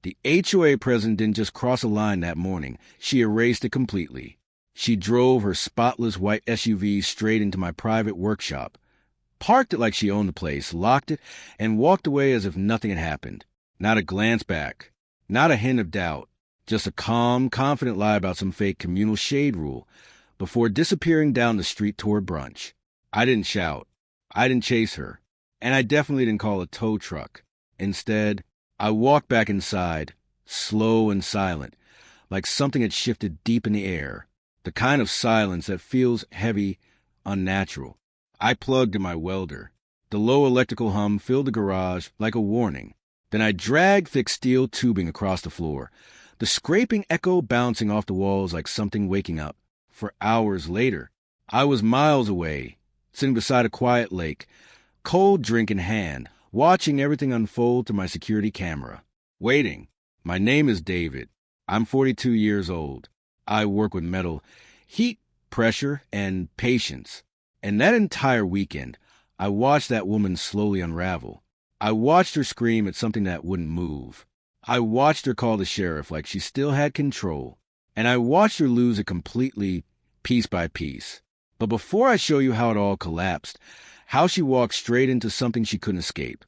The HOA president didn't just cross a line that morning. She erased it completely. She drove her spotless white SUV straight into my private workshop, parked it like she owned the place, locked it, and walked away as if nothing had happened. Not a glance back, not a hint of doubt, just a calm, confident lie about some fake communal shade rule before disappearing down the street toward brunch. I didn't shout. I didn't chase her. And I definitely didn't call a tow truck. Instead, I walked back inside, slow and silent, like something had shifted deep in the air, the kind of silence that feels heavy, unnatural. I plugged in my welder. The low electrical hum filled the garage like a warning. Then I dragged thick steel tubing across the floor, the scraping echo bouncing off the walls like something waking up. For hours later, I was miles away, sitting beside a quiet lake, cold drink in hand, watching everything unfold through my security camera. Waiting. My name is David. I'm 42 years old. I work with metal, heat, pressure, and patience. And that entire weekend, I watched that woman slowly unravel. I watched her scream at something that wouldn't move. I watched her call the sheriff like she still had control. And I watched her lose it completely, piece by piece. But before I show you how it all collapsed, how she walked straight into something she couldn't escape,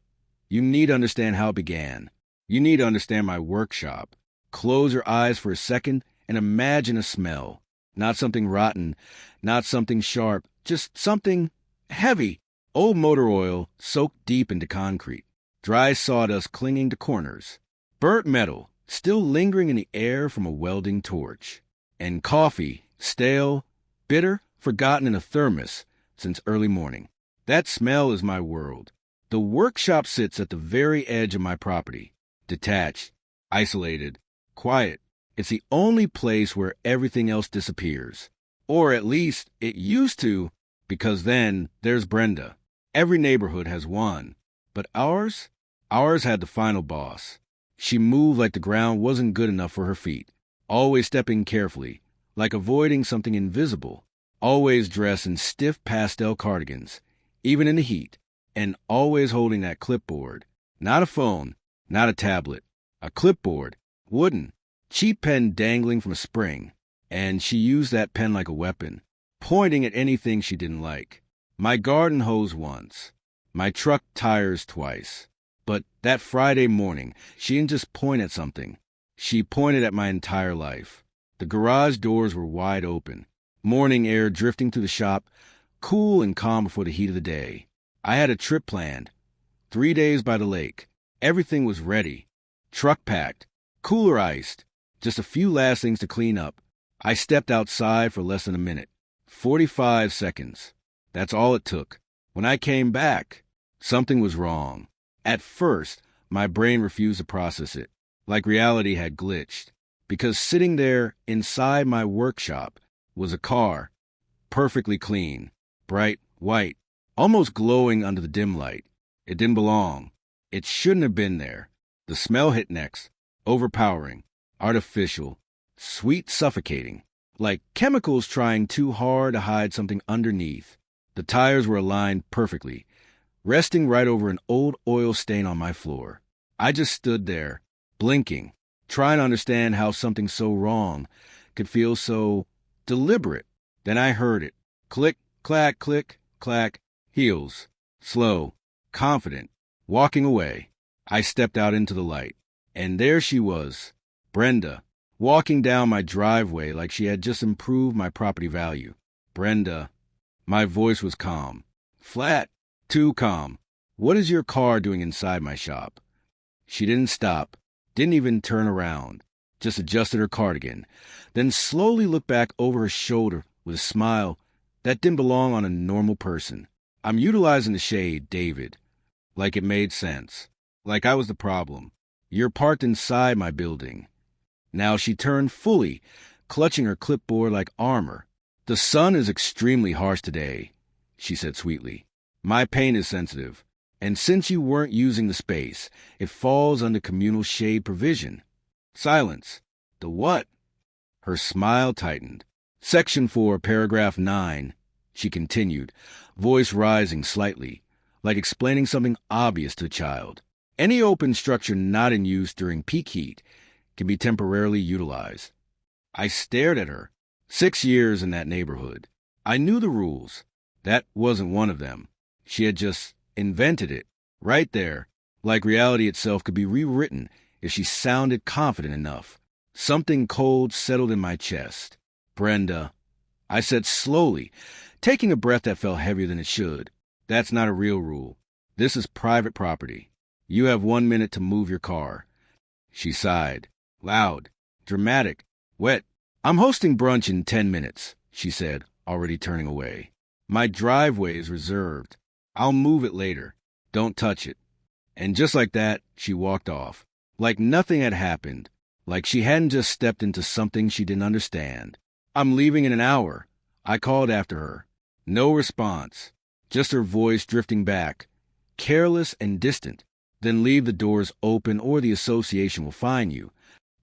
you need to understand how it began. You need to understand my workshop. Close your eyes for a second and imagine a smell. Not something rotten, not something sharp, just something heavy. Old motor oil soaked deep into concrete. Dry sawdust clinging to corners. Burnt metal still lingering in the air from a welding torch. And coffee, stale, bitter, forgotten in a thermos since early morning. That smell is my world. The workshop sits at the very edge of my property. Detached, isolated, quiet. It's the only place where everything else disappears. Or at least it used to, because then there's Brenda. Every neighborhood has one. But ours had the final boss. She moved like the ground wasn't good enough for her feet, always stepping carefully, like avoiding something invisible, always dressed in stiff pastel cardigans, even in the heat, and always holding that clipboard. Not a phone, not a tablet, a clipboard, wooden, cheap pen dangling from a spring, and she used that pen like a weapon, pointing at anything she didn't like. My garden hose once, my truck tires twice. But that Friday morning, she didn't just point at something. She pointed at my entire life. The garage doors were wide open, morning air drifting through the shop, cool and calm before the heat of the day. I had a trip planned. 3 days by the lake. Everything was ready. Truck packed, cooler iced, just a few last things to clean up. I stepped outside for less than a minute. 45 seconds. That's all it took. When I came back, something was wrong. At first, my brain refused to process it, like reality had glitched, because sitting there inside my workshop was a car, perfectly clean, bright white, almost glowing under the dim light. It didn't belong. It shouldn't have been there. The smell hit next, overpowering, artificial, sweet, suffocating, like chemicals trying too hard to hide something underneath. The tires were aligned perfectly, resting right over an old oil stain on my floor. I just stood there, blinking, trying to understand how something so wrong could feel so deliberate. Then I heard it. Click, clack, click, clack, heels, slow, confident, walking away. I stepped out into the light, and there she was, Brenda, walking down my driveway like she had just improved my property value. Brenda. My voice was calm. Flat. Too calm. What is your car doing inside my shop? She didn't stop, didn't even turn around, just adjusted her cardigan, then slowly looked back over her shoulder with a smile that didn't belong on a normal person. I'm utilizing the shade, David, like it made sense, like I was the problem. You're parked inside my building. Now she turned fully, clutching her clipboard like armor. The sun is extremely harsh today, she said sweetly. My paint is sensitive, and since you weren't using the space, it falls under communal shade provision. Silence. The what? Her smile tightened. Section 4, paragraph 9, she continued, voice rising slightly, like explaining something obvious to a child. Any open structure not in use during peak heat can be temporarily utilized. I stared at her. 6 years in that neighborhood. I knew the rules. That wasn't one of them. She had just invented it, right there, like reality itself could be rewritten if she sounded confident enough. Something cold settled in my chest. Brenda, I said slowly, taking a breath that felt heavier than it should. That's not a real rule. This is private property. You have 1 minute to move your car. She sighed. Loud, dramatic, wet. I'm hosting brunch in 10 minutes, she said, already turning away. My driveway is reserved. I'll move it later. Don't touch it. And just like that, she walked off. Like nothing had happened. Like she hadn't just stepped into something she didn't understand. I'm leaving in an hour. I called after her. No response. Just her voice drifting back. Careless and distant. Then leave the doors open or the association will fine you.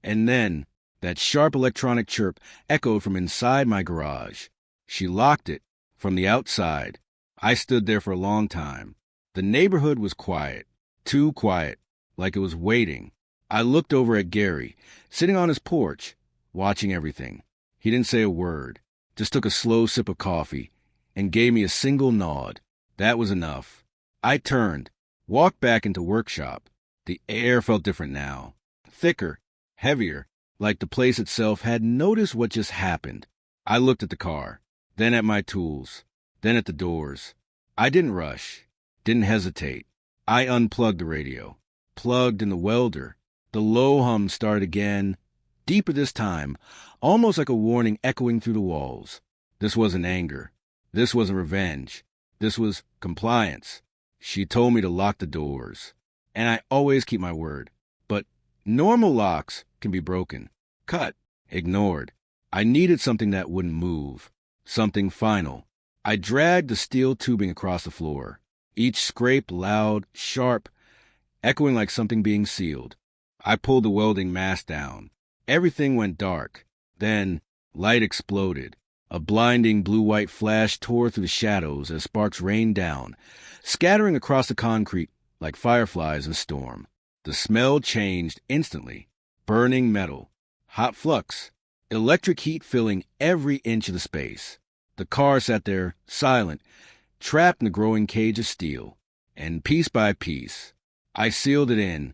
And then that sharp electronic chirp echoed from inside my garage. She locked it from the outside. I stood there for a long time. The neighborhood was quiet. Too quiet. Like it was waiting. I looked over at Gary, sitting on his porch, watching everything. He didn't say a word, just took a slow sip of coffee, and gave me a single nod. That was enough. I turned, walked back into workshop. The air felt different now. Thicker, heavier, like the place itself had noticed what just happened. I looked at the car, then at my tools, then at the doors. I didn't rush, didn't hesitate. I unplugged the radio, plugged in the welder. The low hum started again, deeper this time, almost like a warning echoing through the walls. This wasn't anger. This wasn't revenge. This was compliance. She told me to lock the doors. And I always keep my word. But normal locks can be broken, cut, ignored. I needed something that wouldn't move. Something final. I dragged the steel tubing across the floor. Each scrape loud, sharp, echoing like something being sealed. I pulled the welding mask down. Everything went dark. Then, light exploded. A blinding blue-white flash tore through the shadows as sparks rained down, scattering across the concrete like fireflies in a storm. The smell changed instantly. Burning metal. Hot flux. Electric heat filling every inch of the space. The car sat there, silent, trapped in the growing cage of steel. And piece by piece, I sealed it in,